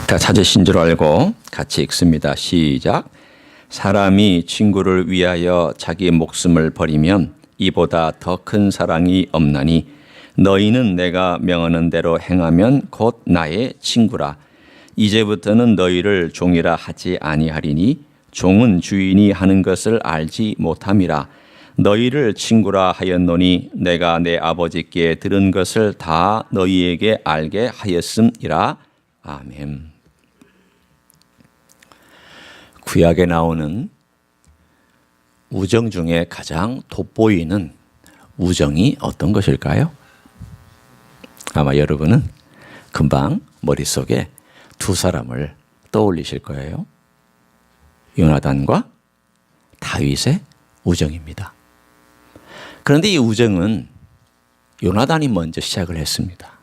다 찾으신 줄 알고 같이 읽습니다. 시작. 사람이 친구를 위하여 자기 목숨을 버리면 이보다 더 큰 사랑이 없나니 너희는 내가 명하는 대로 행하면 곧 나의 친구라. 이제부터는 너희를 종이라 하지 아니하리니 종은 주인이 하는 것을 알지 못함이라. 너희를 친구라 하였노니 내가 내 아버지께 들은 것을 다 너희에게 알게 하였음이라. 아멘. 구약에 나오는 우정 중에 가장 돋보이는 우정이 어떤 것일까요? 아마 여러분은 금방 머릿속에 두 사람을 떠올리실 거예요. 요나단과 다윗의 우정입니다. 그런데 이 우정은 요나단이 먼저 시작을 했습니다.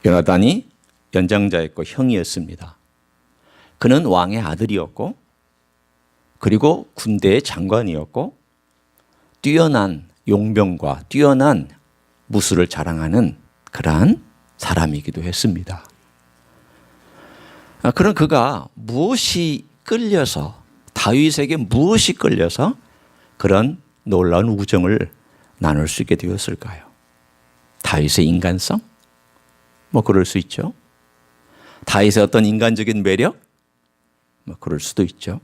요나단이 연장자였고 형이었습니다. 그는 왕의 아들이었고 그리고 군대의 장관이었고 뛰어난 용병과 뛰어난 무술을 자랑하는 그러한 사람이기도 했습니다. 그런 그가 무엇이 끌려서 다윗에게 무엇이 끌려서 그런 놀라운 우정을 나눌 수 있게 되었을까요? 다윗의 인간성? 뭐 그럴 수 있죠. 다윗의 어떤 인간적인 매력? 뭐 그럴 수도 있죠.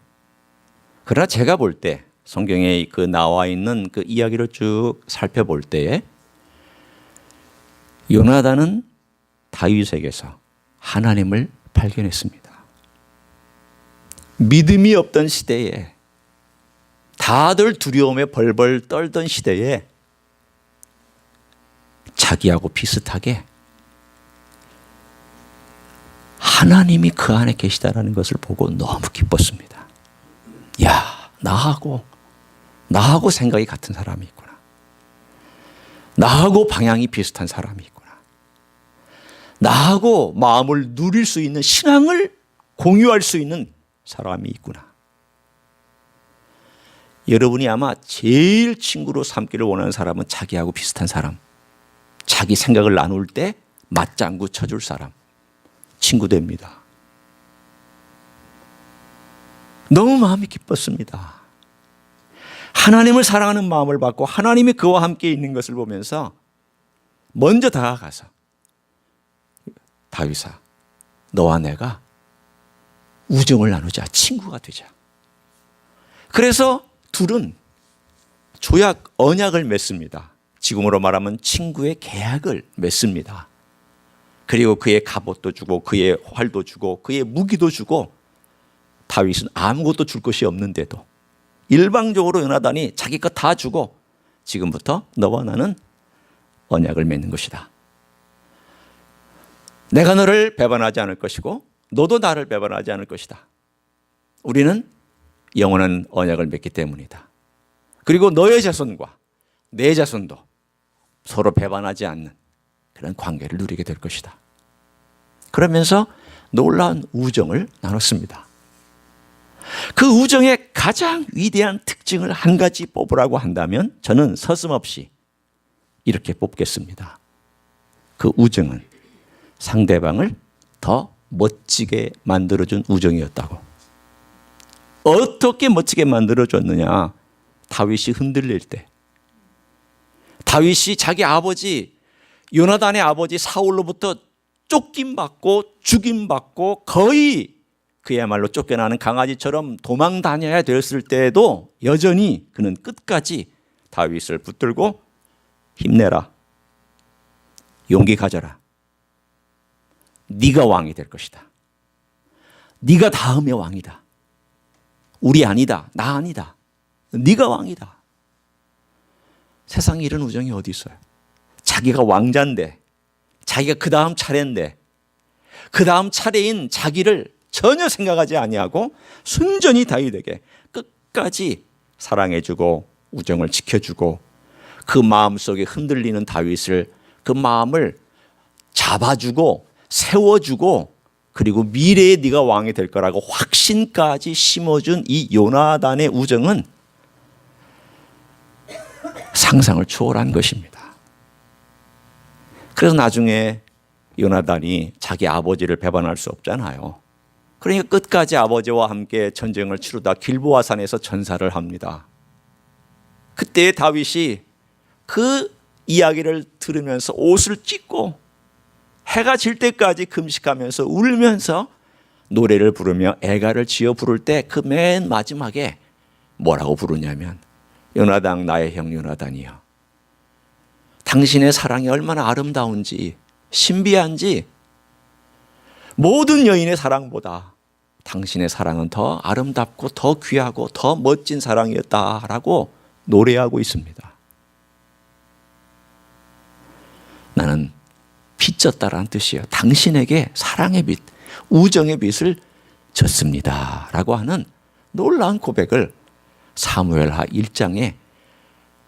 그러나 제가 볼 때 성경에 그 나와 있는 그 이야기를 쭉 살펴볼 때에 요나단은 다윗에게서 하나님을 발견했습니다. 믿음이 없던 시대에 다들 두려움에 벌벌 떨던 시대에 자기하고 비슷하게 하나님이 그 안에 계시다는 것을 보고 너무 기뻤습니다. 야, 나하고 생각이 같은 사람이 있구나. 나하고 방향이 비슷한 사람이 있구나. 나하고 마음을 누릴 수 있는 신앙을 공유할 수 있는 사람이 있구나. 여러분이 아마 제일 친구로 삼기를 원하는 사람은 자기하고 비슷한 사람, 자기 생각을 나눌 때 맞장구 쳐줄 사람, 친구 됩니다. 너무 마음이 기뻤습니다. 하나님을 사랑하는 마음을 받고 하나님이 그와 함께 있는 것을 보면서 먼저 다가가서 다윗아, 너와 내가 우정을 나누자, 친구가 되자. 그래서 둘은 조약, 언약을 맺습니다. 지금으로 말하면 친구의 계약을 맺습니다. 그리고 그의 갑옷도 주고 그의 활도 주고 그의 무기도 주고 다윗은 아무것도 줄 것이 없는데도 일방적으로 요나단이 자기 것 다 주고 지금부터 너와 나는 언약을 맺는 것이다. 내가 너를 배반하지 않을 것이고 너도 나를 배반하지 않을 것이다. 우리는 영원한 언약을 맺기 때문이다. 그리고 너의 자손과 내 자손도 서로 배반하지 않는 그런 관계를 누리게 될 것이다. 그러면서 놀라운 우정을 나눴습니다. 그 우정의 가장 위대한 특징을 한 가지 뽑으라고 한다면 저는 서슴없이 이렇게 뽑겠습니다. 그 우정은 상대방을 더 멋지게 만들어준 우정이었다고. 어떻게 멋지게 만들어줬느냐? 다윗이 흔들릴 때, 다윗이 자기 아버지 요나단의 아버지 사울로부터 쫓김받고 죽임받고 거의 그야말로 쫓겨나는 강아지처럼 도망 다녀야 되었을 때에도 여전히 그는 끝까지 다윗을 붙들고 힘내라, 용기 가져라, 네가 왕이 될 것이다, 네가 다음의 왕이다, 우리 아니다, 나 아니다, 네가 왕이다. 세상에 이런 우정이 어디 있어요? 자기가 왕자인데, 자기가 그 다음 차례인데 그 다음 차례인 자기를 전혀 생각하지 아니하고 순전히 다윗에게 끝까지 사랑해주고 우정을 지켜주고 그 마음속에 흔들리는 다윗을, 그 마음을 잡아주고 세워주고 그리고 미래에 네가 왕이 될 거라고 확신까지 심어준 이 요나단의 우정은 상상을 초월한 것입니다. 그래서 나중에 요나단이 자기 아버지를 배반할 수 없잖아요. 그러니까 끝까지 아버지와 함께 전쟁을 치르다 길보아 산에서 전사를 합니다. 그때 다윗이 그 이야기를 들으면서 옷을 찢고 해가 질 때까지 금식하면서 울면서 노래를 부르며 애가를 지어 부를 때 그 맨 마지막에 뭐라고 부르냐면, 요나단, 나의 형 요나단이여, 당신의 사랑이 얼마나 아름다운지 신비한지 모든 여인의 사랑보다 당신의 사랑은 더 아름답고 더 귀하고 더 멋진 사랑이었다라고 노래하고 있습니다. 나는 빚졌다라는 뜻이에요. 당신에게 사랑의 빚, 우정의 빚을 졌습니다 라고 하는 놀라운 고백을 사무엘하 1장에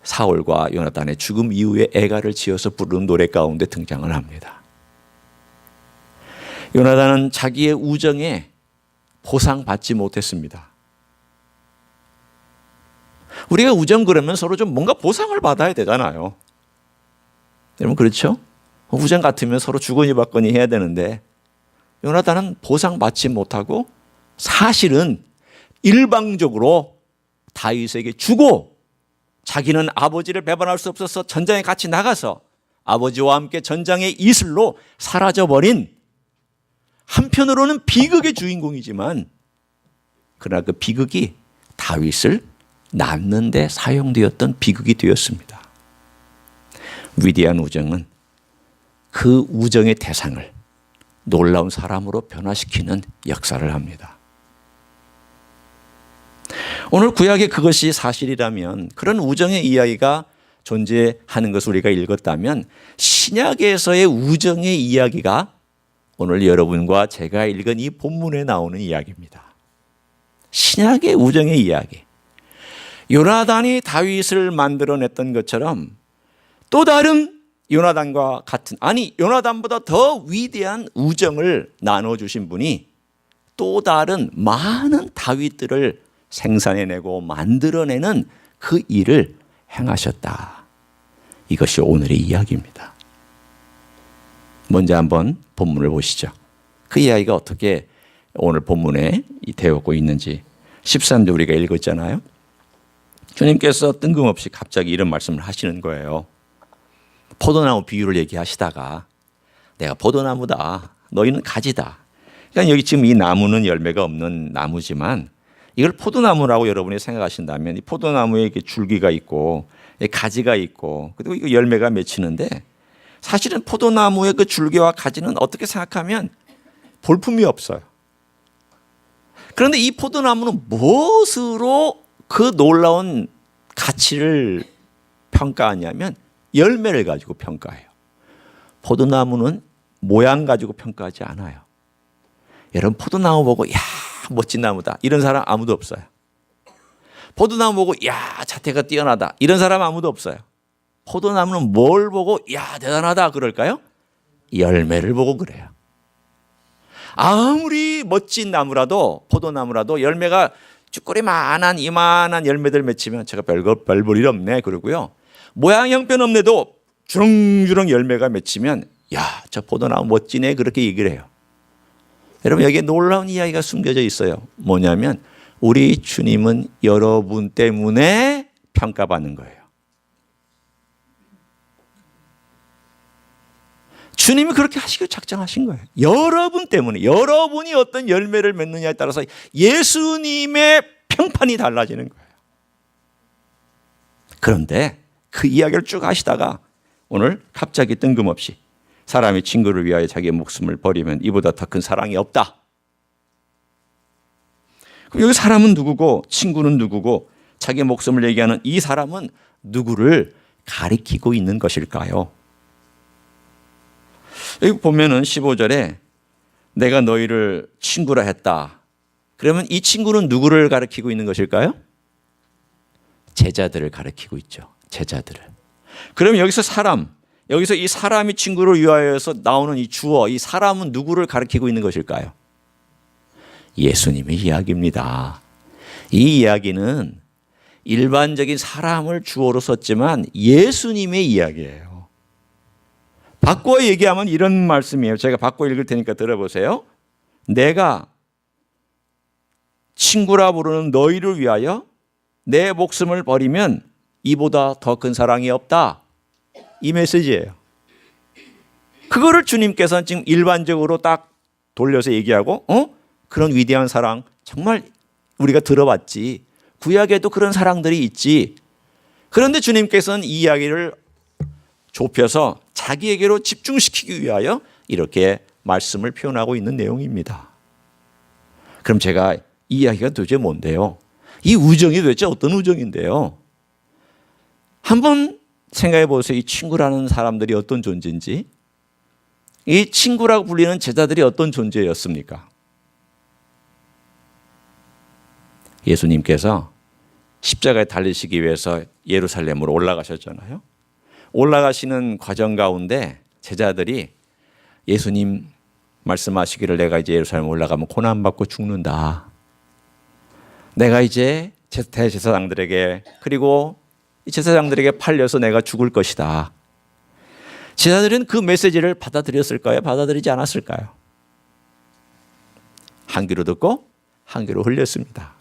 사울과 요나단의 죽음 이후에 애가를 지어서 부르는 노래 가운데 등장을 합니다. 요나단은 자기의 우정에 보상받지 못했습니다. 우리가 우정 그러면 서로 좀 뭔가 보상을 받아야 되잖아요. 여러분 그렇죠? 우정 같으면 서로 주거니 받거니 해야 되는데, 요나단은 보상받지 못하고 사실은 일방적으로 다윗에게 주고, 자기는 아버지를 배반할 수 없어서 전장에 같이 나가서 아버지와 함께 전장의 이슬로 사라져버린, 한편으로는 비극의 주인공이지만 그러나 그 비극이 다윗을 낳는 데 사용되었던 비극이 되었습니다. 위대한 우정은 그 우정의 대상을 놀라운 사람으로 변화시키는 역사를 합니다. 오늘 구약에 그것이 사실이라면, 그런 우정의 이야기가 존재하는 것을 우리가 읽었다면, 신약에서의 우정의 이야기가 오늘 여러분과 제가 읽은 이 본문에 나오는 이야기입니다. 신약의 우정의 이야기. 요나단이 다윗을 만들어냈던 것처럼 또 다른 요나단과 같은, 아니 요나단보다 더 위대한 우정을 나눠주신 분이 또 다른 많은 다윗들을 생산해내고 만들어내는 그 일을 행하셨다. 이것이 오늘의 이야기입니다. 먼저 한번 본문을 보시죠. 그 이야기가 어떻게 오늘 본문에 되어오고 있는지. 13절 우리가 읽었잖아요. 주님께서 뜬금없이 갑자기 이런 말씀을 하시는 거예요. 포도나무 비유를 얘기하시다가, 내가 포도나무다, 너희는 가지다. 그러니까 여기 지금 이 나무는 열매가 없는 나무지만 이걸 포도나무라고 여러분이 생각하신다면, 이 포도나무에 이렇게 줄기가 있고 가지가 있고 그리고 이거 열매가 맺히는데, 사실은 포도나무의 그 줄기와 가지는 어떻게 생각하면 볼품이 없어요. 그런데 이 포도나무는 무엇으로 그 놀라운 가치를 평가하냐면 열매를 가지고 평가해요. 포도나무는 모양 가지고 평가하지 않아요. 여러분 포도나무 보고 야 멋진 나무다 이런 사람 아무도 없어요. 포도나무 보고 야 자태가 뛰어나다 이런 사람 아무도 없어요. 포도나무는 뭘 보고 야 대단하다 그럴까요? 열매를 보고 그래요. 아무리 멋진 나무라도, 포도나무라도 열매가 쭈꾸리만한 이만한 열매들 맺히면 제가 별볼 일 없네 그러고요. 모양 형편없네도 주렁주렁 열매가 맺히면 야 저 포도나무 멋지네 그렇게 얘기를 해요. 여러분 여기에 놀라운 이야기가 숨겨져 있어요. 뭐냐면 우리 주님은 여러분 때문에 평가받는 거예요. 주님이 그렇게 하시고 작정하신 거예요. 여러분 때문에, 여러분이 어떤 열매를 맺느냐에 따라서 예수님의 평판이 달라지는 거예요. 그런데 그 이야기를 쭉 하시다가 오늘 갑자기 뜬금없이 사람이 친구를 위하여 자기의 목숨을 버리면 이보다 더 큰 사랑이 없다. 그럼 여기 사람은 누구고 친구는 누구고 자기의 목숨을 얘기하는 이 사람은 누구를 가리키고 있는 것일까요? 여기 보면은 15절에 내가 너희를 친구라 했다. 그러면 이 친구는 누구를 가리키고 있는 것일까요? 제자들을 가리키고 있죠. 제자들을. 그러면 여기서 여기서 이 사람이 친구를 위하여서 나오는 이 주어, 이 사람은 누구를 가리키고 있는 것일까요? 예수님의 이야기입니다. 이 이야기는 일반적인 사람을 주어로 썼지만 예수님의 이야기예요. 바꿔 얘기하면 이런 말씀이에요. 제가 바꿔 읽을 테니까 들어보세요. 내가 친구라 부르는 너희를 위하여 내 목숨을 버리면 이보다 더 큰 사랑이 없다. 이 메시지예요. 그거를 주님께서는 지금 일반적으로 딱 돌려서 얘기하고 그런 위대한 사랑 정말 우리가 들어봤지. 구약에도 그런 사랑들이 있지. 그런데 주님께서는 이 이야기를 좁혀서 자기에게로 집중시키기 위하여 이렇게 말씀을 표현하고 있는 내용입니다. 그럼 제가 이 이야기가 도대체 뭔데요? 이 우정이 도대체 어떤 우정인데요? 한번 생각해 보세요. 이 친구라는 사람들이 어떤 존재인지. 이 친구라고 불리는 제자들이 어떤 존재였습니까? 예수님께서 십자가에 달리시기 위해서 예루살렘으로 올라가셨잖아요. 올라가시는 과정 가운데 제자들이 예수님 말씀하시기를 내가 이제 예루살렘 올라가면 고난받고 죽는다. 내가 이제 대제사장들에게 그리고 이 제사장들에게 팔려서 내가 죽을 것이다. 제자들은 그 메시지를 받아들였을까요? 받아들이지 않았을까요? 한 귀로 듣고 한 귀로 흘렸습니다.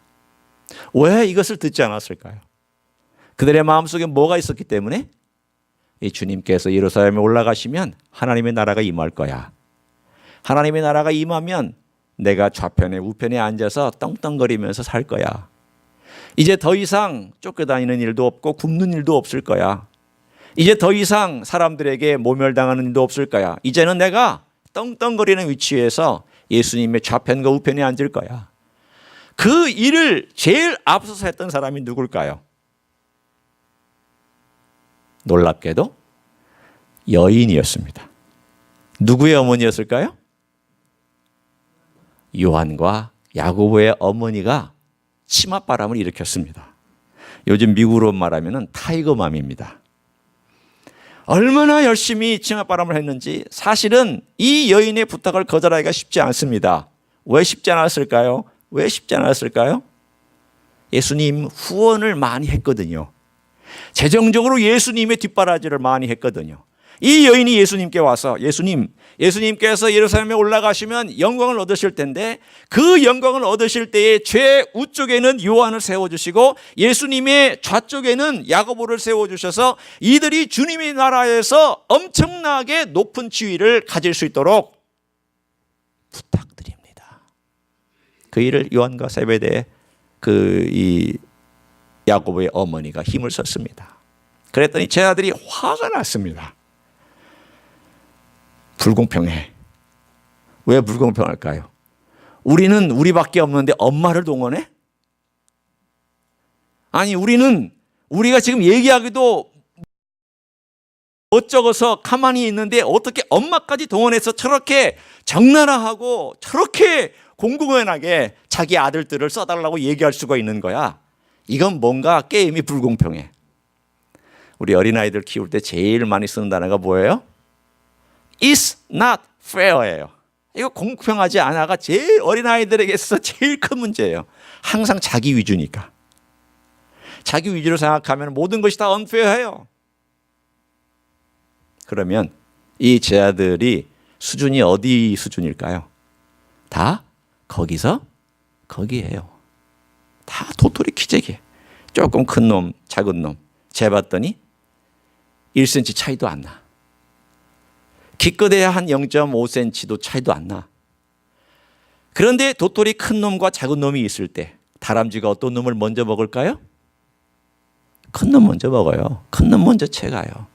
왜 이것을 듣지 않았을까요? 그들의 마음속에 뭐가 있었기 때문에? 이 주님께서 예루살렘에 올라가시면 하나님의 나라가 임할 거야. 하나님의 나라가 임하면 내가 좌편에 우편에 앉아서 떵떵거리면서 살 거야. 이제 더 이상 쫓겨다니는 일도 없고 굶는 일도 없을 거야. 이제 더 이상 사람들에게 모멸당하는 일도 없을 거야. 이제는 내가 떵떵거리는 위치에서 예수님의 좌편과 우편에 앉을 거야. 그 일을 제일 앞서서 했던 사람이 누굴까요? 놀랍게도 여인이었습니다. 누구의 어머니였을까요? 요한과 야고보의 어머니가 치맛바람을 일으켰습니다. 요즘 미국으로 말하면 타이거맘입니다. 얼마나 열심히 치맛바람을 했는지 사실은 이 여인의 부탁을 거절하기가 쉽지 않습니다. 왜 쉽지 않았을까요? 왜 쉽지 않았을까요? 예수님 후원을 많이 했거든요. 재정적으로 예수님의 뒷바라지를 많이 했거든요. 이 여인이 예수님께 와서 예수님께서 예루살렘에 올라가시면 영광을 얻으실 텐데 그 영광을 얻으실 때에 최우쪽에는 요한을 세워주시고 예수님의 좌쪽에는 야고보를 세워주셔서 이들이 주님의 나라에서 엄청나게 높은 지위를 가질 수 있도록 부탁드립니다. 그 일을 요한과 세베대의 이 야고보의 어머니가 힘을 썼습니다. 그랬더니 제자들이 화가 났습니다. 불공평해. 왜 불공평할까요? 우리는 우리밖에 없는데 엄마를 동원해? 아니 우리가 지금 얘기하기도 어쩌고서 가만히 있는데 어떻게 엄마까지 동원해서 저렇게 적나라하고 저렇게 공공연하게 자기 아들들을 써달라고 얘기할 수가 있는 거야. 이건 뭔가 게임이 불공평해. 우리 어린아이들 키울 때 제일 많이 쓰는 단어가 뭐예요? It's not fair예요. 이거 공평하지 않아가 제일 어린아이들에게 있어서 제일 큰 문제예요. 항상 자기 위주니까. 자기 위주로 생각하면 모든 것이 다 unfair해요. 그러면 이 제자들이 수준이 어디 수준일까요? 다 거기서 거기예요. 다 도토리 키재기. 조금 큰 놈, 작은 놈 재봤더니 1cm 차이도 안 나. 기껏해야 한 0.5cm도 차이도 안 나. 그런데 도토리 큰 놈과 작은 놈이 있을 때 다람쥐가 어떤 놈을 먼저 먹을까요? 큰 놈 먼저 먹어요. 큰 놈 먼저 채가요.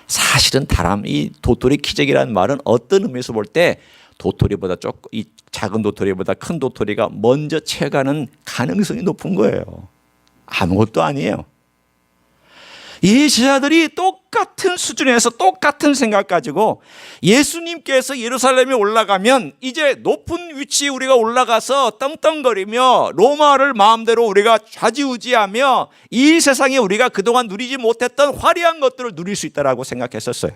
사실은 이 도토리 키재기라는 말은 어떤 의미에서 볼 때 도토리보다 이 작은 도토리보다 큰 도토리가 먼저 채가는 가능성이 높은 거예요. 아무것도 아니에요. 이 제자들이 똑같은 수준에서 똑같은 생각 가지고 예수님께서 예루살렘에 올라가면 이제 높은 위치에 우리가 올라가서 떵떵거리며 로마를 마음대로 우리가 좌지우지하며 이 세상에 우리가 그동안 누리지 못했던 화려한 것들을 누릴 수 있다고 생각했었어요.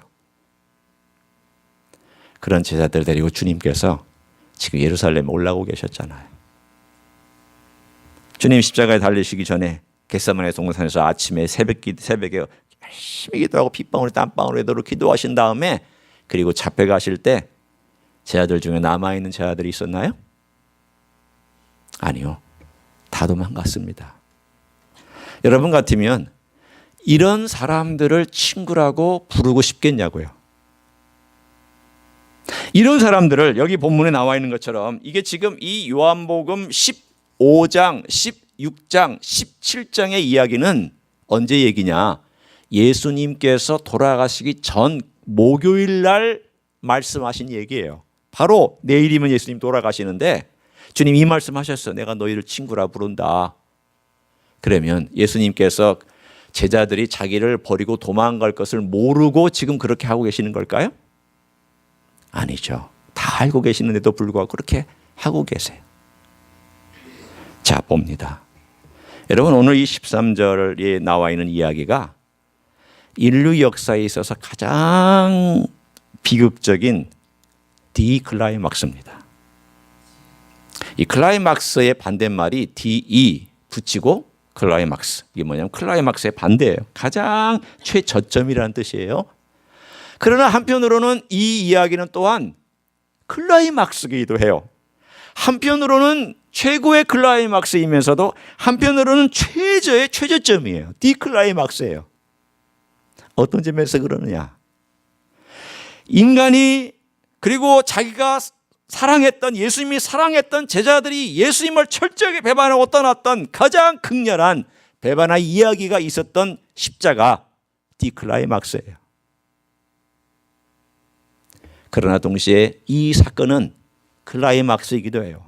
그런 제자들 데리고 주님께서 지금 예루살렘에 올라오고 계셨잖아요. 주님 십자가에 달리시기 전에 겟세마네 동산에서 아침에 새벽에 열심히 기도하고 핏방울에 땀방울에 도록 기도하신 다음에 그리고 잡혀가실 때 제자들 중에 남아있는 제자들이 있었나요? 아니요. 다 도망갔습니다. 여러분 같으면 이런 사람들을 친구라고 부르고 싶겠냐고요. 이런 사람들을 여기 본문에 나와 있는 것처럼 이게 지금 이 요한복음 15장, 16장, 17장의 이야기는 언제 얘기냐? 예수님께서 돌아가시기 전 목요일 날 말씀하신 얘기예요. 바로 내일이면 예수님 돌아가시는데 주님 이 말씀하셨어. 내가 너희를 친구라 부른다. 그러면 예수님께서 제자들이 자기를 버리고 도망갈 것을 모르고 지금 그렇게 하고 계시는 걸까요? 아니죠. 다 알고 계시는데도 불구하고 그렇게 하고 계세요. 자, 봅니다. 여러분, 오늘 이 13절에 나와 있는 이야기가 인류 역사에 있어서 가장 비극적인 디클라이막스입니다. 이 클라이막스의 반대말이 DE 붙이고 클라이막스. 이게 뭐냐면 클라이막스의 반대예요. 가장 최저점이라는 뜻이에요. 그러나 한편으로는 이 이야기는 또한 클라이막스이기도 해요. 한편으로는 최고의 클라이막스이면서도 한편으로는 최저의 최저점이에요. 디클라이막스예요. 어떤 점에서 그러느냐? 인간이 그리고 자기가 사랑했던 예수님이 사랑했던 제자들이 예수님을 철저하게 배반하고 떠났던 가장 극렬한 배반의 이야기가 있었던 십자가 디클라이막스예요. 그러나 동시에 이 사건은 클라이막스이기도 해요.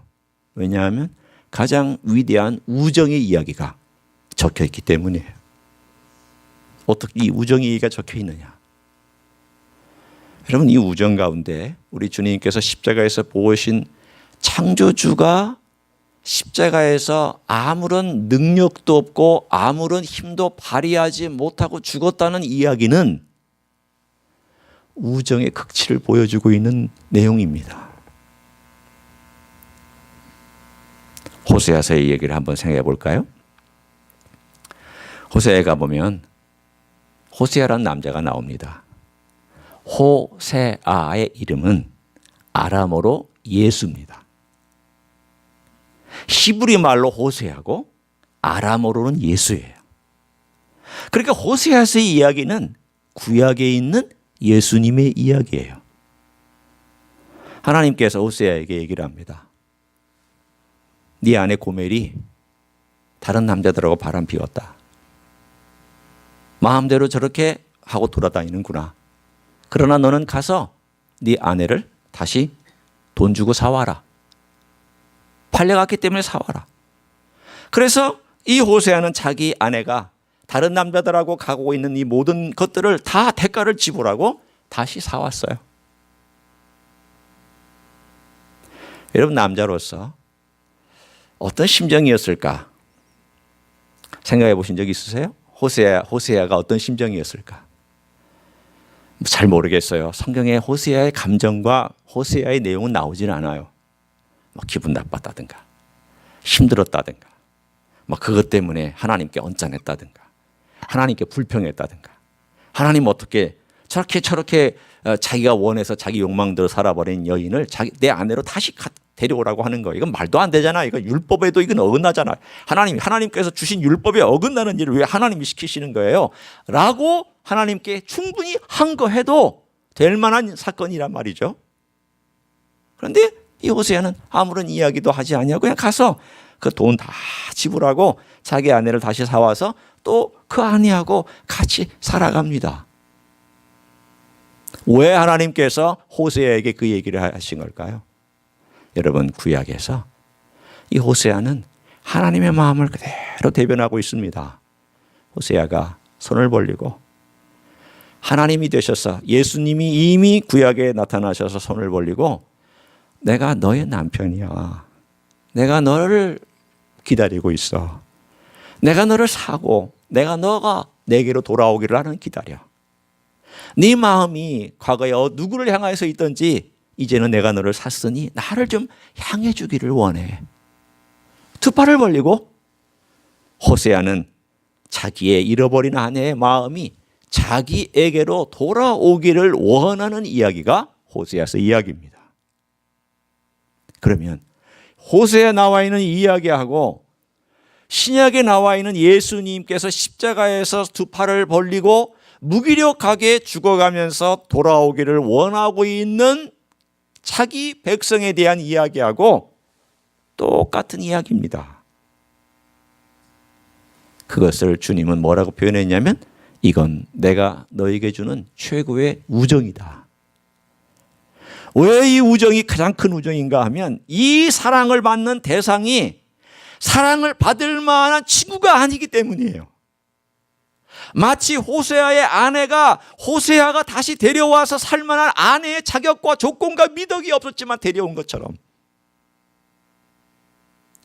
왜냐하면 가장 위대한 우정의 이야기가 적혀 있기 때문이에요. 어떻게 이 우정의 이야기가 적혀 있느냐? 여러분, 이 우정 가운데 우리 주님께서 십자가에서 보신 창조주가 십자가에서 아무런 능력도 없고 아무런 힘도 발휘하지 못하고 죽었다는 이야기는 우정의 극치를 보여주고 있는 내용입니다. 호세아서의 얘기를 한번 생각해 볼까요? 호세아에 가보면 호세아라는 남자가 나옵니다. 호세아의 이름은 아람어로 예수입니다. 히브리 말로 호세아고 아람어로는 예수예요. 그러니까 호세아서의 이야기는 구약에 있는 예수님의 이야기예요. 하나님께서 호세아에게 얘기를 합니다. 네 아내 고멜이 다른 남자들하고 바람 피웠다. 마음대로 저렇게 하고 돌아다니는구나. 그러나 너는 가서 네 아내를 다시 돈 주고 사와라. 팔려갔기 때문에 사와라. 그래서 이 호세아는 자기 아내가 다른 남자들하고 가고 있는 이 모든 것들을 다 대가를 지불하고 다시 사왔어요. 여러분, 남자로서 어떤 심정이었을까? 생각해 보신 적 있으세요? 호세아가 어떤 심정이었을까? 잘 모르겠어요. 성경에 호세아의 감정과 호세아의 내용은 나오진 않아요. 기분 나빴다든가 힘들었다든가 그것 때문에 하나님께 언짢았다든가 하나님께 불평했다든가 하나님 어떻게 저렇게 자기가 원해서 자기 욕망대로 살아버린 여인을 내 아내로 다시 데려오라고 하는 거예요. 이건 말도 안 되잖아. 이거 율법에도 이건 어긋나잖아. 하나님께서 주신 율법에 어긋나는 일을 왜 하나님이 시키시는 거예요? 라고 하나님께 충분히 항거해도 될 만한 사건이란 말이죠. 그런데 이 호세아는 아무런 이야기도 하지 않냐고 그냥 가서 그 돈 다 지불하고 자기 아내를 다시 사와서 또 그 아내하고 같이 살아갑니다. 왜 하나님께서 호세아에게 그 얘기를 하신 걸까요? 여러분, 구약에서 이 호세아는 하나님의 마음을 그대로 대변하고 있습니다. 호세아가 손을 벌리고 하나님이 되셔서 예수님이 이미 구약에 나타나셔서 손을 벌리고 내가 너의 남편이야. 내가 너를 기다리고 있어. 내가 너를 사고 너가 내게로 돌아오기를 하는 기다려. 네 마음이 과거에 누구를 향해서 있든지 이제는 내가 너를 샀으니 나를 좀 향해 주기를 원해. 두 팔을 벌리고 호세아는 자기의 잃어버린 아내의 마음이 자기에게로 돌아오기를 원하는 이야기가 호세아서 이야기입니다. 그러면 호세에 나와 있는 이야기하고 신약에 나와 있는 예수님께서 십자가에서 두 팔을 벌리고 무기력하게 죽어가면서 돌아오기를 원하고 있는 자기 백성에 대한 이야기하고 똑같은 이야기입니다. 그것을 주님은 뭐라고 표현했냐면 이건 내가 너에게 주는 최고의 우정이다. 왜 이 우정이 가장 큰 우정인가 하면 이 사랑을 받는 대상이 사랑을 받을 만한 친구가 아니기 때문이에요. 마치 호세아의 아내가 호세아가 다시 데려와서 살만한 아내의 자격과 조건과 미덕이 없었지만 데려온 것처럼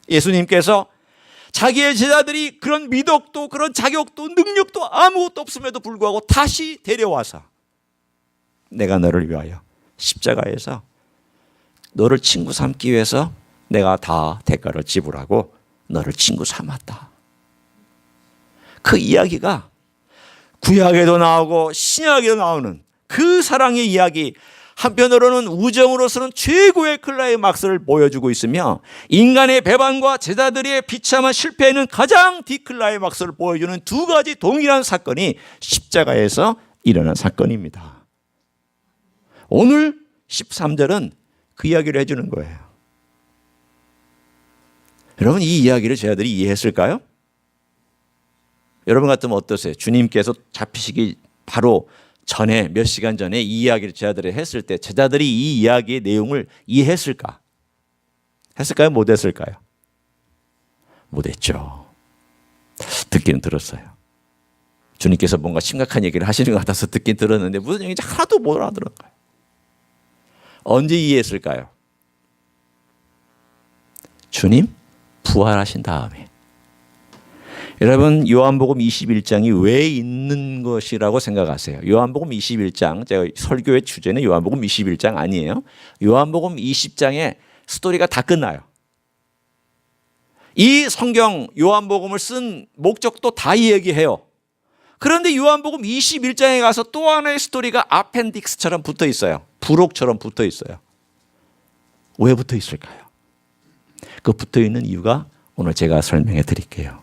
예수님께서 자기의 제자들이 그런 미덕도 그런 자격도 능력도 아무것도 없음에도 불구하고 다시 데려와서 내가 너를 위하여 십자가에서 너를 친구 삼기 위해서 내가 다 대가를 지불하고 너를 친구 삼았다. 그 이야기가 구약에도 나오고 신약에도 나오는 그 사랑의 이야기, 한편으로는 우정으로서는 최고의 클라이막스를 보여주고 있으며 인간의 배반과 제자들의 비참한 실패에는 가장 디클라이막스를 보여주는 두 가지 동일한 사건이 십자가에서 일어난 사건입니다. 오늘 13절은 그 이야기를 해주는 거예요. 여러분, 이 이야기를 제자들이 이해했을까요? 여러분 같으면 어떠세요? 주님께서 잡히시기 바로 전에 몇 시간 전에 이 이야기를 제자들이 했을 때 제자들이 이 이야기의 내용을 이해했을까? 했을까요? 못했을까요? 못했죠. 듣기는 들었어요. 주님께서 뭔가 심각한 얘기를 하시는 것 같아서 듣긴 들었는데 무슨 얘기인지 하나도 못 알아들은 거예요. 언제 이해했을까요? 주님 부활하신 다음에. 여러분, 요한복음 21장이 왜 있는 것이라고 생각하세요? 요한복음 21장, 제가 설교의 주제는 요한복음 21장 아니에요. 요한복음 20장에 스토리가 다 끝나요. 이 성경 요한복음을 쓴 목적도 다 얘기해요. 그런데 요한복음 21장에 가서 또 하나의 스토리가 아펜딕스처럼 붙어 있어요. 부록처럼 붙어 있어요. 왜 붙어 있을까요? 그 붙어 있는 이유가 오늘 제가 설명해 드릴게요.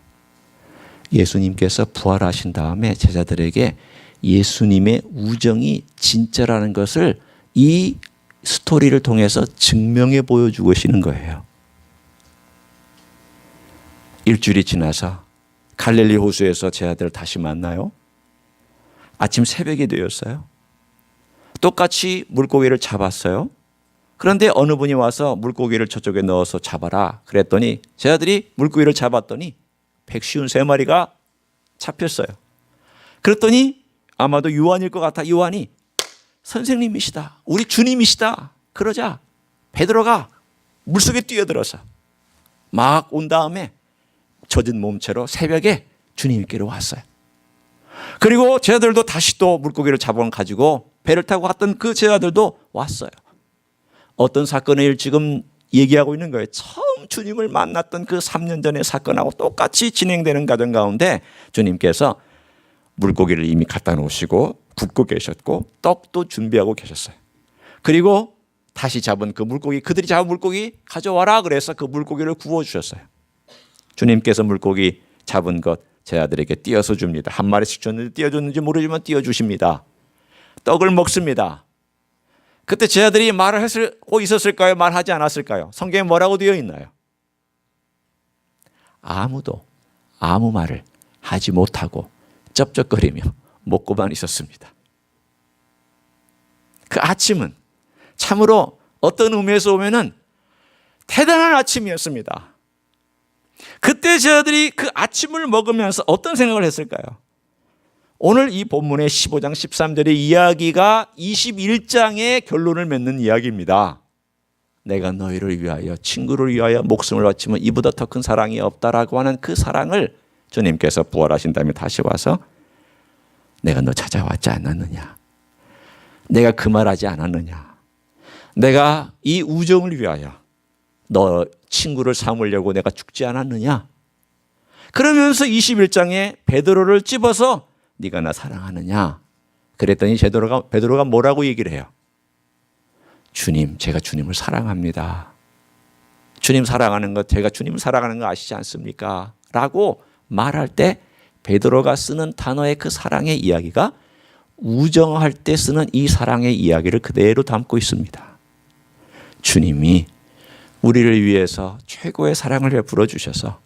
예수님께서 부활하신 다음에 제자들에게 예수님의 우정이 진짜라는 것을 이 스토리를 통해서 증명해 보여주고 계시는 거예요. 일주일이 지나서 갈릴리 호수에서 제자들을 다시 만나요. 아침 새벽이 되었어요. 똑같이 물고기를 잡았어요. 그런데 어느 분이 와서 물고기를 저쪽에 넣어서 잡아라 그랬더니 제자들이 물고기를 잡았더니 153마리가 잡혔어요. 그랬더니 아마도 요한일 것 같아. 요한이 선생님이시다. 우리 주님이시다. 그러자 베드로가 물속에 뛰어들어서 막 온 다음에 젖은 몸체로 새벽에 주님께로 왔어요. 그리고 제자들도 다시 또 물고기를 잡아가지고 배를 타고 왔던 그 제자들도 왔어요. 어떤 사건을 지금 얘기하고 있는 거예요. 처음 주님을 만났던 그 3년 전의 사건하고 똑같이 진행되는 과정 가운데 주님께서 물고기를 이미 갖다 놓으시고 굽고 계셨고 떡도 준비하고 계셨어요. 그리고 다시 잡은 그 물고기, 그들이 잡은 물고기 가져와라 그래서 그 물고기를 구워주셨어요. 주님께서 물고기 잡은 것 제자들에게 띄어서 줍니다. 한 마리씩 줬는데 띄어줬는지 모르지만 띄어주십니다. 떡을 먹습니다. 그때 제자들이 말을 하고 있었을까요? 말하지 않았을까요? 성경에 뭐라고 되어 있나요? 아무도 아무 말을 하지 못하고 쩝쩝거리며 먹고만 있었습니다. 그 아침은 참으로 어떤 의미에서 보면은 대단한 아침이었습니다. 그때 제자들이 그 아침을 먹으면서 어떤 생각을 했을까요? 오늘 이 본문의 15장 13절의 이야기가 21장의 결론을 맺는 이야기입니다. 내가 너희를 위하여 친구를 위하여 목숨을 바치면 이보다 더 큰 사랑이 없다라고 하는 그 사랑을 주님께서 부활하신 다음에 다시 와서 내가 너 찾아왔지 않았느냐, 내가 그 말하지 않았느냐, 내가 이 우정을 위하여 너 친구를 삼으려고 내가 죽지 않았느냐. 그러면서 21장에 베드로를 집어서 네가 나 사랑하느냐? 그랬더니 베드로가 뭐라고 얘기를 해요? 주님, 제가 주님을 사랑합니다. 주님 사랑하는 것, 제가 주님을 사랑하는 거 아시지 않습니까? 라고 말할 때 베드로가 쓰는 단어의 그 사랑의 이야기가 우정할 때 쓰는 이 사랑의 이야기를 그대로 담고 있습니다. 주님이 우리를 위해서 최고의 사랑을 베풀어 주셔서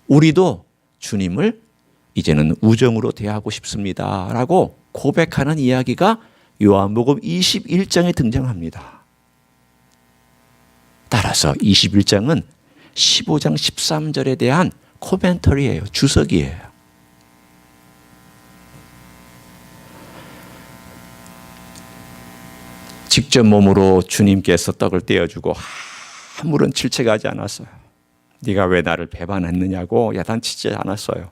우리도 주님을 이제는 우정으로 대하고 싶습니다. 라고 고백하는 이야기가 요한복음 21장에 등장합니다. 따라서 21장은 15장 13절에 대한 코멘터리예요. 주석이에요. 직접 몸으로 주님께서 떡을 떼어주고 아무런 질책하지 않았어요. 네가 왜 나를 배반했느냐고 야단치지 않았어요.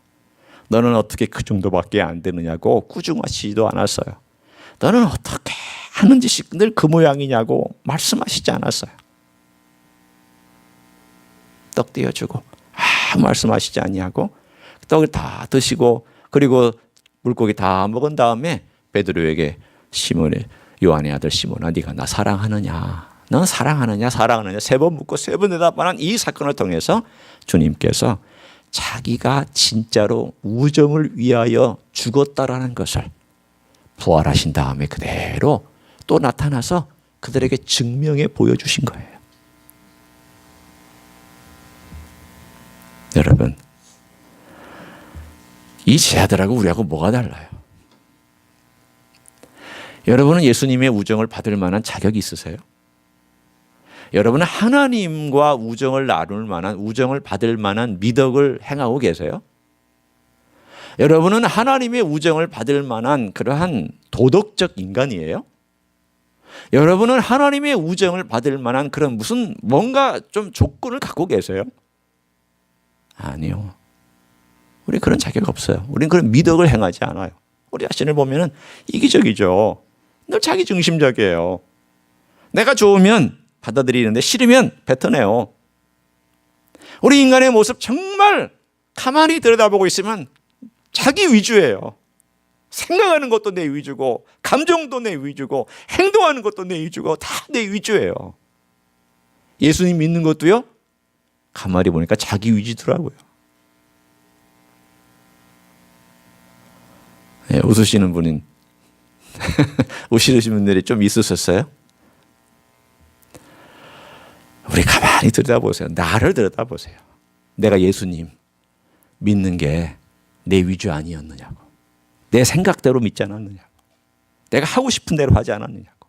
너는 어떻게 그 정도밖에 안 되느냐고 꾸중하시지도 않았어요. 너는 어떻게 하는 짓이 늘 그 모양이냐고 말씀하시지 않았어요. 떡 떼어주고 말씀하시지 아니하고 떡을 다 드시고 그리고 물고기 다 먹은 다음에 베드로에게 요한의 아들 시몬아, 네가 나 사랑하느냐? 넌 사랑하느냐? 사랑하느냐? 3번 묻고 3번 대답하는 이 사건을 통해서 주님께서 자기가 진짜로 우정을 위하여 죽었다라는 것을 부활하신 다음에 그대로 또 나타나서 그들에게 증명해 보여주신 거예요. 여러분, 이 제자들하고 우리하고 뭐가 달라요? 여러분은 예수님의 우정을 받을 만한 자격이 있으세요? 여러분은 하나님과 우정을 나눌 만한, 우정을 받을 만한 미덕을 행하고 계세요? 여러분은 하나님의 우정을 받을 만한 그러한 도덕적 인간이에요? 여러분은 하나님의 우정을 받을 만한 그런 무슨 뭔가 좀 조건을 갖고 계세요? 아니요. 우리 그런 자격 없어요. 우리는 그런 미덕을 행하지 않아요. 우리 자신을 보면은 이기적이죠. 늘 자기중심적이에요. 내가 좋으면 받아들이는데 싫으면 뱉어내요. 우리 인간의 모습 정말 가만히 들여다보고 있으면 자기 위주예요. 생각하는 것도 내 위주고 감정도 내 위주고 행동하는 것도 내 위주고 다 내 위주예요. 예수님 믿는 것도요. 가만히 보니까 자기 위주더라고요. 네, 웃으시는 분인 웃으시는 분들이 좀 있으셨어요? 우리 가만히 들여다보세요. 나를 들여다보세요. 내가 예수님 믿는 게 내 위주 아니었느냐고. 내 생각대로 믿지 않았느냐고. 내가 하고 싶은 대로 하지 않았느냐고.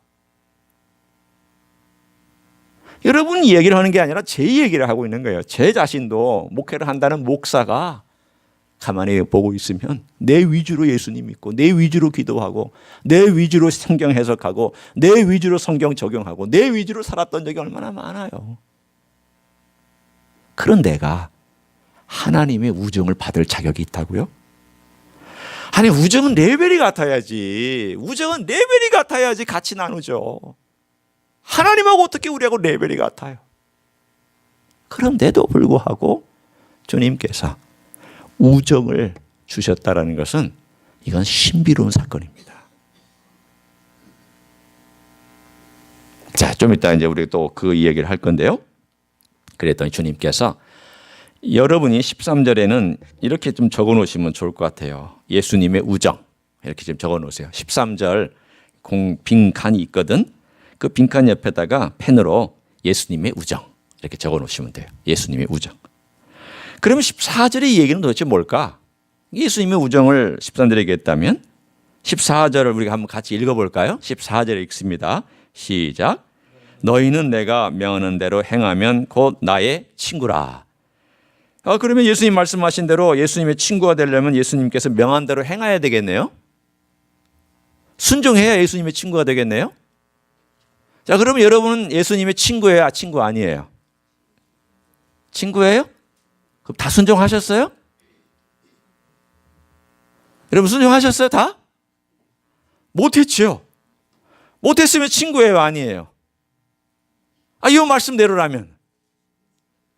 여러분 얘기를 하는 게 아니라 제 얘기를 하고 있는 거예요. 제 자신도 목회를 한다는 목사가 가만히 보고 있으면 내 위주로 예수님 믿고 내 위주로 기도하고 내 위주로 성경 해석하고 내 위주로 성경 적용하고 내 위주로 살았던 적이 얼마나 많아요. 그런 내가 하나님의 우정을 받을 자격이 있다고요? 아니 우정은 레벨이 같아야지. 우정은 레벨이 같아야지 같이 나누죠. 하나님하고 어떻게 우리하고 레벨이 같아요? 그런데도 불구하고 주님께서 우정을 주셨다라는 것은 이건 신비로운 사건입니다. 자, 좀 이따 이제 우리 또 그 얘기를 할 건데요. 그랬더니 주님께서 여러분이 13절에는 이렇게 좀 적어 놓으시면 좋을 것 같아요. 예수님의 우정. 이렇게 좀 적어 놓으세요. 13절 빈칸이 있거든. 그 빈칸 옆에다가 펜으로 예수님의 우정. 이렇게 적어 놓으시면 돼요. 예수님의 우정. 그러면 14절의 얘기는 도대체 뭘까? 예수님의 우정을 13절에 얘기했다면 14절을 우리가 한번 같이 읽어볼까요? 14절에 읽습니다. 시작. 너희는 내가 명하는 대로 행하면 곧 나의 친구라. 그러면 예수님 말씀하신 대로 예수님의 친구가 되려면 예수님께서 명한 대로 행해야 되겠네요. 순종해야 예수님의 친구가 되겠네요. 자, 그러면 여러분은 예수님의 친구예요? 친구 아니에요? 친구예요? 그럼 다 순종하셨어요? 여러분 순종하셨어요? 다? 못했죠. 못했으면 친구예요? 아니에요? 이 말씀대로라면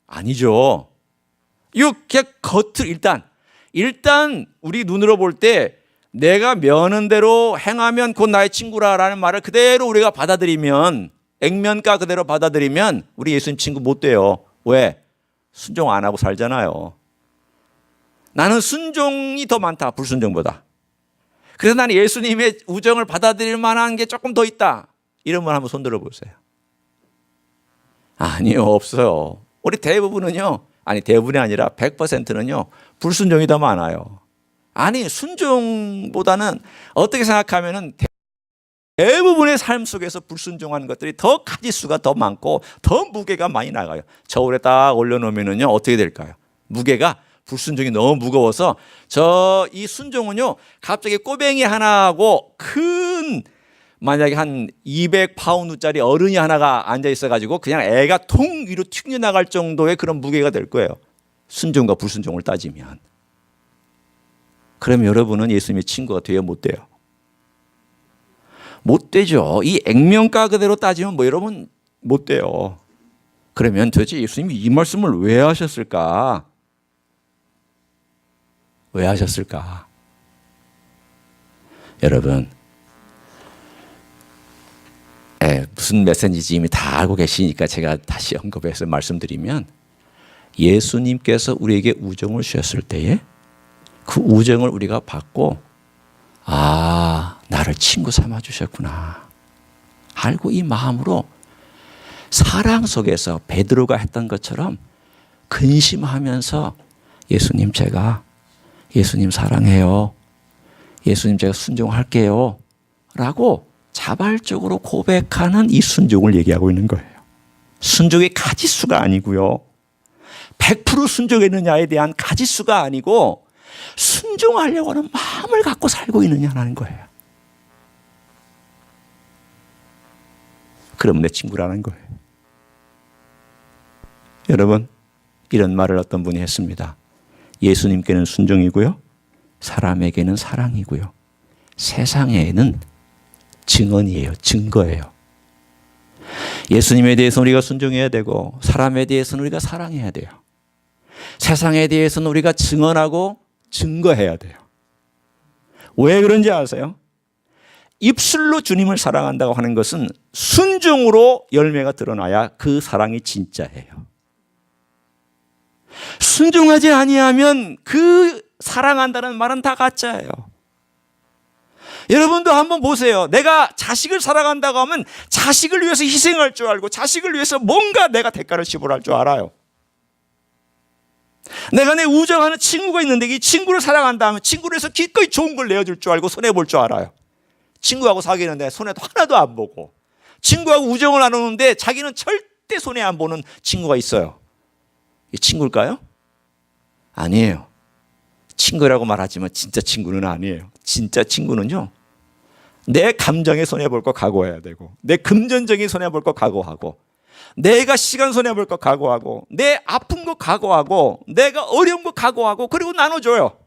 아니죠. 이거 그냥 겉을 일단 우리 눈으로 볼 때 내가 면은 대로 행하면 곧 나의 친구라라는 말을 그대로 우리가 받아들이면, 액면가 그대로 받아들이면 우리 예수님 친구 못 돼요. 왜? 순종 안 하고 살잖아요. 나는 순종이 더 많다, 불순종보다. 그래서 나는 예수님의 우정을 받아들일 만한 게 조금 더 있다, 이런 분 한번 손 들어보세요. 아니요, 없어요. 우리 대부분은요, 아니 대부분이 아니라 100%는요 불순종이 더 많아요. 아니 순종보다는 어떻게 생각하면은 대부분의 삶 속에서 불순종하는 것들이 더 가지수가 더 많고 더 무게가 많이 나가요. 저울에 딱 올려놓으면요 어떻게 될까요? 무게가, 불순종이 너무 무거워서 이 순종은요 갑자기 꼬뱅이 하나하고 큰, 만약에 한 200파운드짜리 어른이 하나가 앉아 있어가지고 그냥 애가 통 위로 튕겨나갈 정도의 그런 무게가 될 거예요. 순종과 불순종을 따지면. 그럼 여러분은 예수님의 친구가 돼요, 못 돼요? 못 되죠. 이 액면가 그대로 따지면 뭐 여러분 못 돼요. 그러면 도대체 예수님이 이 말씀을 왜 하셨을까? 왜 하셨을까? 여러분, 무슨 메시지인지 이미 다 알고 계시니까 제가 다시 언급해서 말씀드리면, 예수님께서 우리에게 우정을 주셨을 때에 그 우정을 우리가 받고, 아, 나를 친구 삼아 주셨구나 알고 이 마음으로 사랑 속에서 베드로가 했던 것처럼 근심하면서 예수님, 제가 예수님 사랑해요, 예수님 제가 순종할게요 라고 자발적으로 고백하는 이 순종을 얘기하고 있는 거예요. 순종의 가지수가 아니고요, 100% 순종했느냐에 대한 가지수가 아니고 순종하려고 하는 마음을 갖고 살고 있느냐라는 거예요. 그럼 내 친구라는 거예요. 여러분, 이런 말을 어떤 분이 했습니다. 예수님께는 순종이고요, 사람에게는 사랑이고요, 세상에는 증언이에요, 증거예요. 예수님에 대해서는 우리가 순종해야 되고, 사람에 대해서는 우리가 사랑해야 돼요. 세상에 대해서는 우리가 증언하고 증거해야 돼요. 왜 그런지 아세요? 입술로 주님을 사랑한다고 하는 것은 순종으로 열매가 드러나야 그 사랑이 진짜예요. 순종하지 아니하면 그 사랑한다는 말은 다 가짜예요. 여러분도 한번 보세요. 내가 자식을 사랑한다고 하면 자식을 위해서 희생할 줄 알고, 자식을 위해서 뭔가 내가 대가를 지불할 줄 알아요. 내가 내 우정하는 친구가 있는데 이 친구를 사랑한다 하면 친구를 위해서 기꺼이 좋은 걸 내어줄 줄 알고 손해볼 줄 알아요. 친구하고 사귀는데 손해도 하나도 안 보고, 친구하고 우정을 나누는데 자기는 절대 손해 안 보는 친구가 있어요. 이 친구일까요? 아니에요. 친구라고 말하지만 진짜 친구는 아니에요. 진짜 친구는요, 내 감정에 손해볼 거 각오해야 되고, 내 금전적인 손해볼 거 각오하고, 내가 시간 손해볼 거 각오하고, 내 아픈 거 각오하고, 내가 어려운 거 각오하고, 그리고 나눠줘요.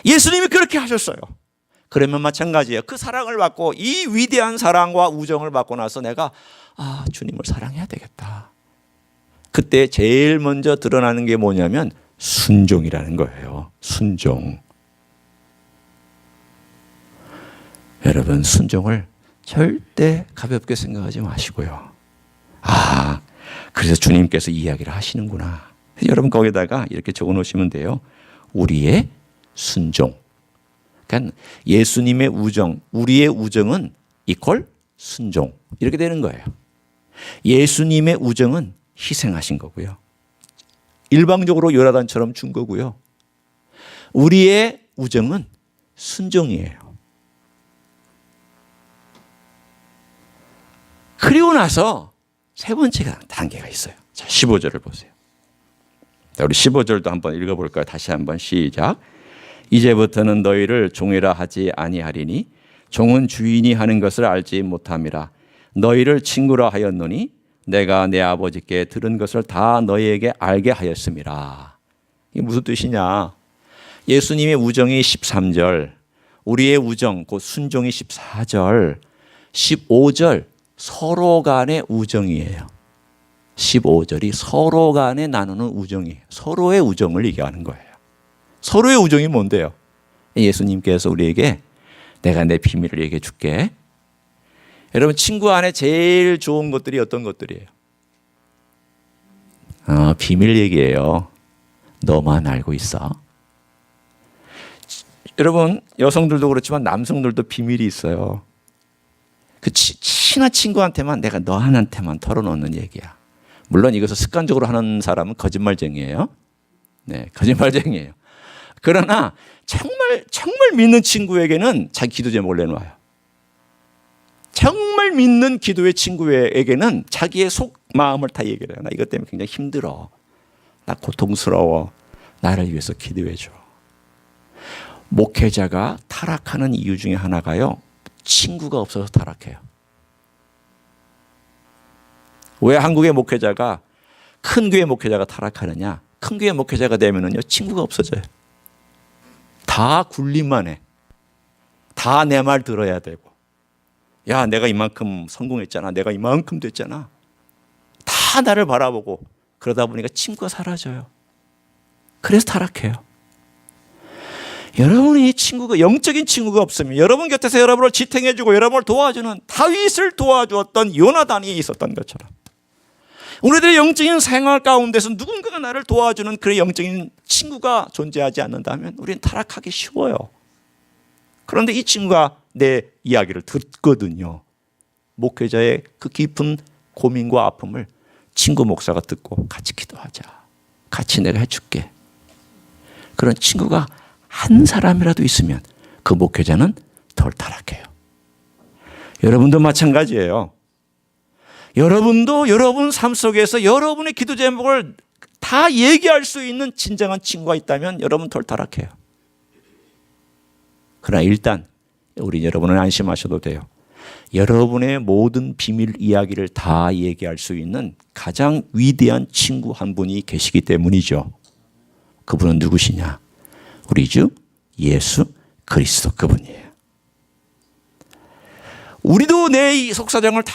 예수님이 그렇게 하셨어요. 그러면 마찬가지예요. 그 사랑을 받고, 이 위대한 사랑과 우정을 받고 나서 내가 주님을 사랑해야 되겠다. 그때 제일 먼저 드러나는 게 뭐냐면 순종이라는 거예요. 순종. 여러분, 순종을 절대 가볍게 생각하지 마시고요. 그래서 주님께서 이야기를 하시는구나. 여러분 거기다가 이렇게 적어 놓으시면 돼요. 우리의 순종. 그러니까 예수님의 우정, 우리의 우정은 이퀄 순종, 이렇게 되는 거예요. 예수님의 우정은 희생하신 거고요, 일방적으로 요나단처럼 준 거고요, 우리의 우정은 순종이에요. 그리고 나서 세 번째 단계가 있어요. 자, 15절을 보세요. 자, 우리 15절도 한번 읽어볼까요? 다시 한번 시작. 이제부터는 너희를 종이라 하지 아니하리니 종은 주인이 하는 것을 알지 못함이라. 너희를 친구라 하였노니 내가 내 아버지께 들은 것을 다 너희에게 알게 하였음이라. 이게 무슨 뜻이냐? 예수님의 우정이 13절, 우리의 우정, 곧 순종이 14절, 15절 서로 간의 우정이에요. 15절이 서로 간에 나누는 우정이에요. 서로의 우정을 얘기하는 거예요. 서로의 우정이 뭔데요? 예수님께서 우리에게 내가 내 비밀을 얘기해 줄게. 여러분, 친구 안에 제일 좋은 것들이 어떤 것들이에요? 비밀 얘기예요. 너만 알고 있어. 여러분, 여성들도 그렇지만 남성들도 비밀이 있어요. 그 친한 친구한테만 내가 너 하나한테만 털어놓는 얘기야. 물론 이것을 습관적으로 하는 사람은 거짓말쟁이에요. 네, 거짓말쟁이에요. 그러나 정말 믿는 친구에게는 자기 기도 제목을 내놓아요. 정말 믿는 기도의 친구에게는 자기의 속마음을 다 얘기를 해요. 나 이것 때문에 굉장히 힘들어. 나 고통스러워. 나를 위해서 기도해 줘. 목회자가 타락하는 이유 중에 하나가요, 친구가 없어서 타락해요. 왜 한국의 목회자가, 큰 교회 목회자가 타락하느냐? 큰 교회 목회자가 되면은요, 친구가 없어져요. 다 굴림만 해. 다 내 말 들어야 되고. 야, 내가 이만큼 성공했잖아. 내가 이만큼 됐잖아. 다 나를 바라보고. 그러다 보니까 친구가 사라져요. 그래서 타락해요. 여러분이 친구가, 영적인 친구가 없으면 여러분 곁에서 여러분을 지탱해주고 여러분을 도와주는 다윗을 도와주었던 요나단이 있었던 것처럼, 우리들의 영적인 생활 가운데서 누군가가 나를 도와주는 그런 영적인 친구가 존재하지 않는다면 우리는 타락하기 쉬워요. 그런데 이 친구가 내 이야기를 듣거든요. 목회자의 그 깊은 고민과 아픔을 친구 목사가 듣고 같이 기도하자. 같이 내가 해줄게. 그런 친구가 한 사람이라도 있으면 그 목회자는 덜 타락해요. 여러분도 마찬가지예요. 여러분도 여러분 삶 속에서 여러분의 기도 제목을 다 얘기할 수 있는 진정한 친구가 있다면 여러분 덜 타락해요. 그러나 일단 우리 여러분은 안심하셔도 돼요. 여러분의 모든 비밀 이야기를 다 얘기할 수 있는 가장 위대한 친구 한 분이 계시기 때문이죠. 그분은 누구시냐? 우리 주 예수 그리스도 그분이에요. 우리도 내 속사정을 다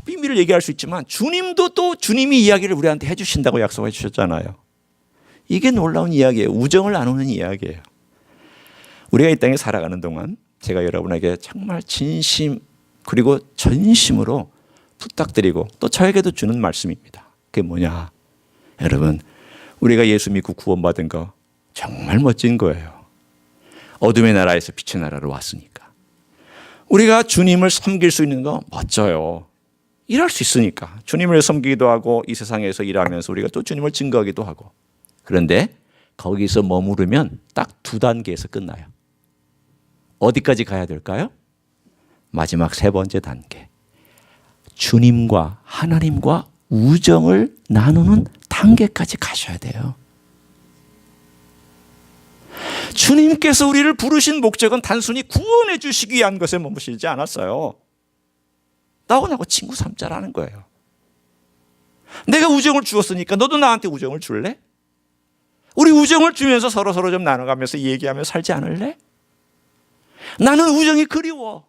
비밀을 얘기할 수 있지만 주님도 또 주님이 이야기를 우리한테 해주신다고 약속해 주셨잖아요. 이게 놀라운 이야기예요. 우정을 나누는 이야기예요. 우리가 이 땅에 살아가는 동안 제가 여러분에게 정말 진심 그리고 전심으로 부탁드리고 또 저에게도 주는 말씀입니다. 그게 뭐냐? 여러분, 우리가 예수 믿고 구원받은 거 정말 멋진 거예요. 어둠의 나라에서 빛의 나라로 왔으니까. 우리가 주님을 섬길 수 있는 거 멋져요. 일할 수 있으니까. 주님을 섬기기도 하고 이 세상에서 일하면서 우리가 또 주님을 증거하기도 하고. 그런데 거기서 머무르면 딱 2단계에서 끝나요. 어디까지 가야 될까요? 마지막 3번째 단계. 주님과 하나님과 우정을 나누는 단계까지 가셔야 돼요. 주님께서 우리를 부르신 목적은 단순히 구원해 주시기 위한 것에 머무시지 않았어요. 나하고 친구 삼자라는 거예요. 내가 우정을 주었으니까 너도 나한테 우정을 줄래? 우리 우정을 주면서 서로 좀 나눠가면서 얘기하면서 살지 않을래? 나는 우정이 그리워.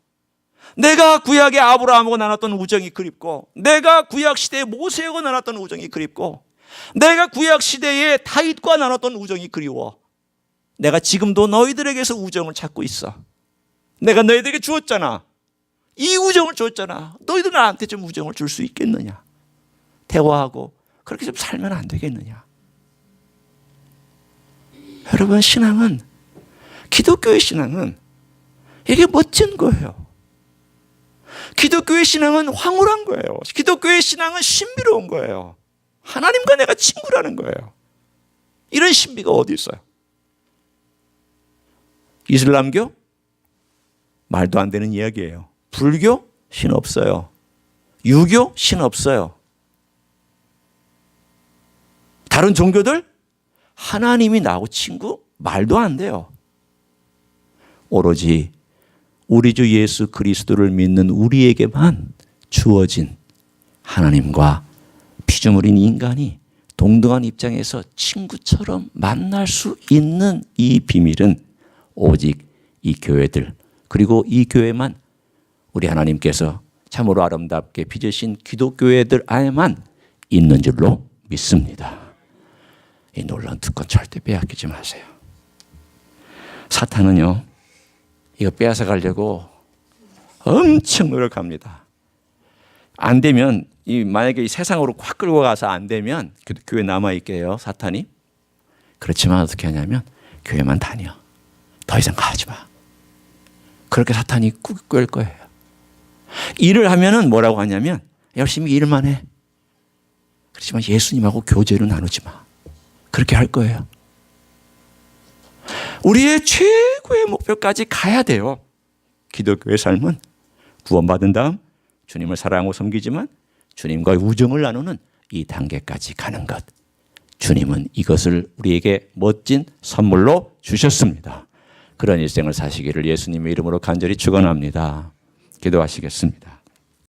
내가 구약의 아브라함하고 나눴던 우정이 그립고, 내가 구약 시대의 모세하고 나눴던 우정이 그립고, 내가 구약 시대의 다윗과 나눴던 우정이 그리워. 내가 지금도 너희들에게서 우정을 찾고 있어. 내가 너희들에게 주었잖아. 이 우정을 줬잖아. 너희들 나한테 좀 우정을 줄 수 있겠느냐? 대화하고 그렇게 좀 살면 안 되겠느냐? 여러분, 신앙은, 기독교의 신앙은 이게 멋진 거예요. 기독교의 신앙은 황홀한 거예요. 기독교의 신앙은 신비로운 거예요. 하나님과 내가 친구라는 거예요. 이런 신비가 어디 있어요? 이슬람교? 말도 안 되는 이야기예요. 불교? 신 없어요. 유교? 신 없어요. 다른 종교들? 하나님이 나하고 친구? 말도 안 돼요. 오로지 우리 주 예수 그리스도를 믿는 우리에게만 주어진 하나님과 피조물인 인간이 동등한 입장에서 친구처럼 만날 수 있는 이 비밀은 오직 이 교회들, 그리고 이 교회만, 우리 하나님께서 참으로 아름답게 빚으신 기독교회들 안에만 있는 줄로 믿습니다. 이 놀라운 특권 절대 빼앗기지 마세요. 사탄은요, 이거 빼앗아 가려고 엄청 노력합니다. 안 되면, 만약에 이 세상으로 확 끌고 가서 안 되면 교회 남아있게 해요, 사탄이. 그렇지만 어떻게 하냐면 교회만 다녀. 더 이상 가지 마. 그렇게 사탄이 꿀 거예요. 일을 하면은 뭐라고 하냐면 열심히 일만 해. 그렇지만 예수님하고 교제를 나누지 마. 그렇게 할 거예요. 우리의 최고의 목표까지 가야 돼요. 기독교의 삶은 구원받은 다음 주님을 사랑하고 섬기지만 주님과의 우정을 나누는 이 단계까지 가는 것. 주님은 이것을 우리에게 멋진 선물로 주셨습니다. 그런 일생을 사시기를 예수님의 이름으로 간절히 축원합니다. 기도하시겠습니다.